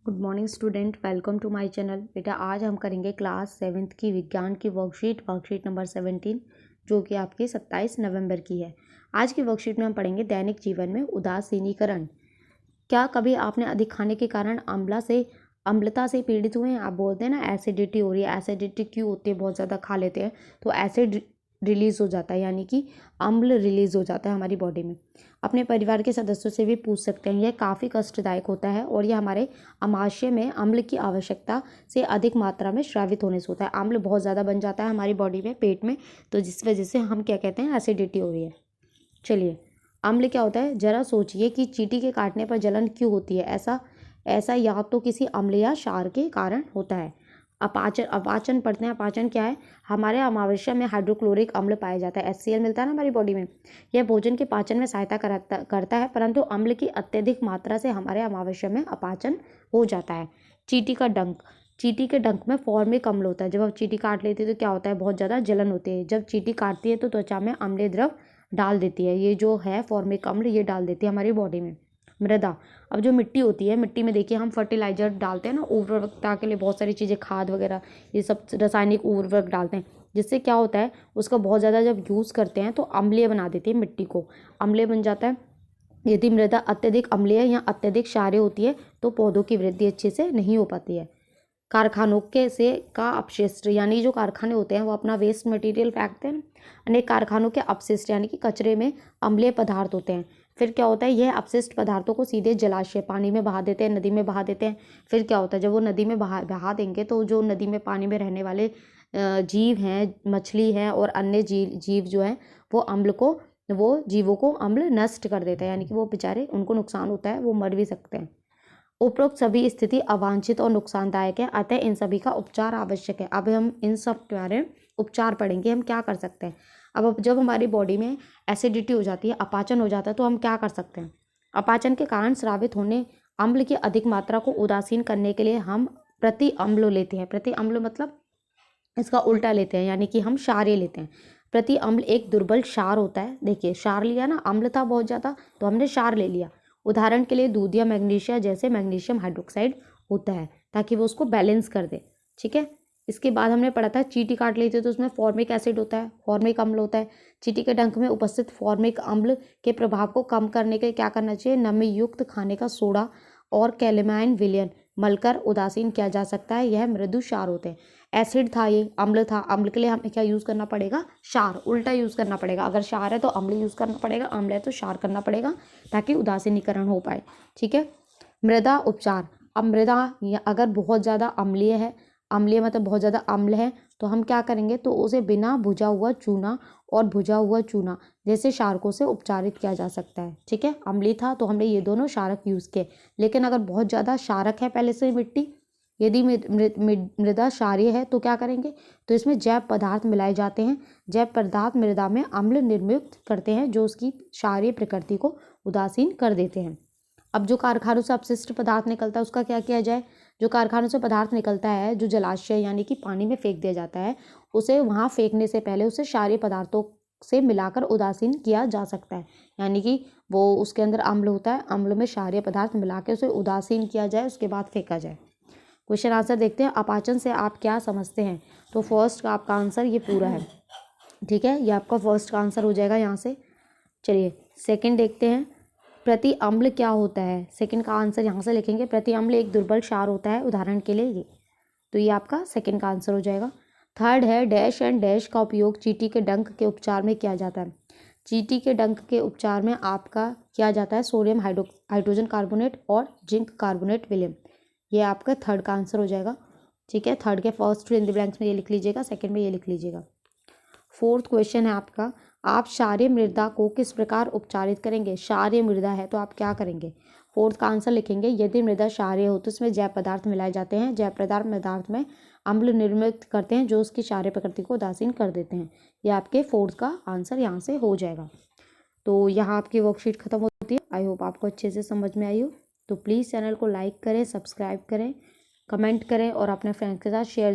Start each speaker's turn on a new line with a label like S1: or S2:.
S1: Good morning student, welcome to my channel. बेटा आज हम करेंगे क्लास 7th की विज्ञान की वर्कशीट नंबर 17 जो कि आपकी 27 नवंबर की है। आज की वर्कशीट में हम पढ़ेंगे दैनिक जीवन में उदासीनीकरण। क्या कभी आपने अधिक खाने के कारण अम्लता से पीड़ित हुए हैं? आप बोलते हैं ना एसिडिटी हो रही है। एसिडिटी क्यों होती है? बहुत ज़्यादा खा लेते हैं तो एसिड रिलीज हो जाता है, यानी कि अम्ल रिलीज हो जाता है हमारी बॉडी में। अपने परिवार के सदस्यों से भी पूछ सकते हैं। यह काफ़ी कष्टदायक होता है और यह हमारे आमाशय में अम्ल की आवश्यकता से अधिक मात्रा में स्रावित होने से होता है। अम्ल बहुत ज़्यादा बन जाता है हमारी बॉडी में, पेट में, तो जिस वजह से हम क्या कहते हैं, एसिडिटी हो रही है। चलिए, अम्ल क्या होता है जरा सोचिए कि चींटी के काटने पर जलन क्यों होती है? ऐसा ऐसा या तो किसी अम्ल या क्षार के कारण होता है। अपाचन पढ़ते हैं। अपाचन क्या है? हमारे अमावस्या में हाइड्रोक्लोरिक अम्ल पाया जाता है, HCl मिलता है ना हमारी बॉडी में। यह भोजन के पाचन में सहायता करता है, परंतु अम्ल की अत्यधिक मात्रा से हमारे अमावस्या में अपाचन हो जाता है। चींटी का डंक। चींटी के डंक में फॉर्मिक अम्ल होता है। जब आप चींटी काट लेती है तो क्या होता है? बहुत ज़्यादा जलन होती है। जब चींटी काटती है तो त्वचा में अम्लीय द्रव डाल देती है। ये जो है फॉर्मिक अम्ल, ये डाल देती है हमारी बॉडी में। मृदा। अब जो मिट्टी होती है, मिट्टी में देखिए हम फर्टिलाइजर डालते हैं ना, उर्वरकता के लिए बहुत सारी चीज़ें, खाद वगैरह, ये सब रासायनिक उर्वरक डालते हैं, जिससे क्या होता है, उसका बहुत ज़्यादा जब यूज़ करते हैं तो अम्लीय बना देती है मिट्टी को, अम्लीय बन जाता है। यदि मृदा अत्यधिक अम्लीय या अत्यधिक क्षारीय होती है तो पौधों की वृद्धि अच्छे से नहीं हो पाती है। कारखानों के से का अपशिष्ट, यानी जो कारखाने होते हैं वो अपना वेस्ट मटेरियल फेंकते हैं। अनेक कारखानों के अपशिष्ट यानी कि कचरे में अम्लीय पदार्थ होते हैं। फिर क्या होता है? यह अपशिष्ट पदार्थों को सीधे जलाशय, पानी में बहा देते हैं, नदी में बहा देते हैं। फिर क्या होता है? जब वो नदी में बहा देंगे तो जो नदी में पानी में रहने वाले जीव हैं, मछली हैं और अन्य जीव जो हैं, वो जीवों को अम्ल नष्ट कर देता है, यानी कि वो बेचारे, उनको नुकसान होता है, वो मर भी सकते हैं। उपरोक्त सभी स्थिति अवांछित और नुकसानदायक है, अतः इन सभी का उपचार आवश्यक है। अब हम इन सब के बारे में उपचार पढ़ेंगे, हम क्या कर सकते हैं। अब जब हमारी बॉडी में एसिडिटी हो जाती है, अपाचन हो जाता है, तो हम क्या कर सकते हैं? अपाचन के कारण स्रावित होने अम्ल की अधिक मात्रा को उदासीन करने के लिए हम प्रति अम्ल लेते हैं। प्रति अम्ल मतलब इसका उल्टा लेते हैं, यानी कि हम क्षारीय लेते हैं। प्रति अम्ल एक दुर्बल क्षार होता है। देखिए, क्षार लिया ना, अम्ल था बहुत ज़्यादा तो हमने क्षार ले लिया। उदाहरण के लिए दूध या मैग्नीशिया जैसे मैग्नीशियम हाइड्रोक्साइड होता है, ताकि वो उसको बैलेंस कर दे। ठीक है। इसके बाद हमने पढ़ा था, चींटी काट लेती है तो उसमें फॉर्मिक एसिड होता है, फॉर्मिक अम्ल होता है। चींटी के डंक में उपस्थित फॉर्मिक अम्ल के प्रभाव को कम करने के लिए क्या करना चाहिए? नमी युक्त खाने का सोडा और कैलेमाइन विलयन मलकर उदासीन किया जा सकता है। यह मृदु क्षार होते हैं। एसिड था, ये अम्ल था, अम्ल के लिए हमें क्या यूज़ करना पड़ेगा? क्षार, उल्टा यूज़ करना पड़ेगा। अगर क्षार है तो अम्ल यूज़ करना पड़ेगा, अम्ल है तो क्षार करना पड़ेगा, ताकि उदासीनीकरण हो पाए। ठीक है। मृदा उपचार। अब मृदा अगर बहुत ज़्यादा अम्लीय है, अम्लीय मतलब बहुत ज़्यादा अम्ल है, तो हम क्या करेंगे? तो उसे बिना भुजा हुआ चूना और भुजा हुआ चूना जैसे क्षारकों से उपचारित किया जा सकता है। ठीक है। अम्लीय था तो हमने ये दोनों क्षारक यूज़ किए, लेकिन अगर बहुत ज़्यादा क्षारक है पहले से मिट्टी, यदि मृदा क्षारीय है तो क्या करेंगे? तो इसमें जैव पदार्थ मिलाए जाते हैं। जैव पदार्थ मृदा में अम्ल निर्मुक्त करते हैं, जो उसकी क्षारीय प्रकृति को उदासीन कर देते हैं। अब जो कारखानों से अपशिष्ट पदार्थ निकलता है उसका क्या किया जाए? जो कारखानों से पदार्थ निकलता है, जो जलाशय यानी कि पानी में फेंक दिया जाता है, उसे वहाँ फेंकने से पहले उसे क्षारीय पदार्थों से मिलाकर उदासीन किया जा सकता है। यानी कि वो उसके अंदर अम्ल होता है, अम्ल में क्षारीय पदार्थ मिला के उसे उदासीन किया जाए, उसके बाद फेंका जाए। क्वेश्चन आंसर देखते हैं। अपाचन से आप क्या समझते हैं? तो फर्स्ट का आपका आंसर ये पूरा है। ठीक है, ये आपका फर्स्ट का आंसर हो जाएगा यहाँ से। चलिए सेकंड देखते हैं। प्रति अम्ल क्या होता है? सेकंड का आंसर यहाँ से लिखेंगे। प्रति अम्ल एक दुर्बल क्षार होता है, उदाहरण के लिए ये, तो ये आपका सेकंड का आंसर हो जाएगा। थर्ड है, डैश एंड डैश का उपयोग चींटी के डंक के उपचार में किया जाता है। चींटी के डंक के उपचार में आपका किया जाता है सोडियम हाइड्रोजन कार्बोनेट और जिंक कार्बोनेट विलयन। ये आपका थर्ड का आंसर हो जाएगा। ठीक है, थर्ड के फर्स्ट इन द ब्लैंक्स में ये लिख लीजिएगा, सेकंड में ये लिख लीजिएगा। फोर्थ क्वेश्चन है आपका, आप क्षारीय मृदा को किस प्रकार उपचारित करेंगे? क्षारीय मृदा है तो आप क्या करेंगे? फोर्थ का आंसर लिखेंगे। यदि मृदा क्षारीय हो तो इसमें जैव पदार्थ मिलाए जाते हैं। जैव पदार्थ में अम्ल निर्मित करते हैं, जो उसकी क्षारीय प्रकृति को उदासीन कर देते हैं। यह आपके फोर्थ का आंसर यहाँ से हो जाएगा। तो यहाँ आपकी वर्कशीट खत्म होती है। आई होप आपको अच्छे से समझ में आई हो। तो प्लीज़ चैनल को लाइक करें, सब्सक्राइब करें, कमेंट करें और अपने फ्रेंड्स के साथ शेयर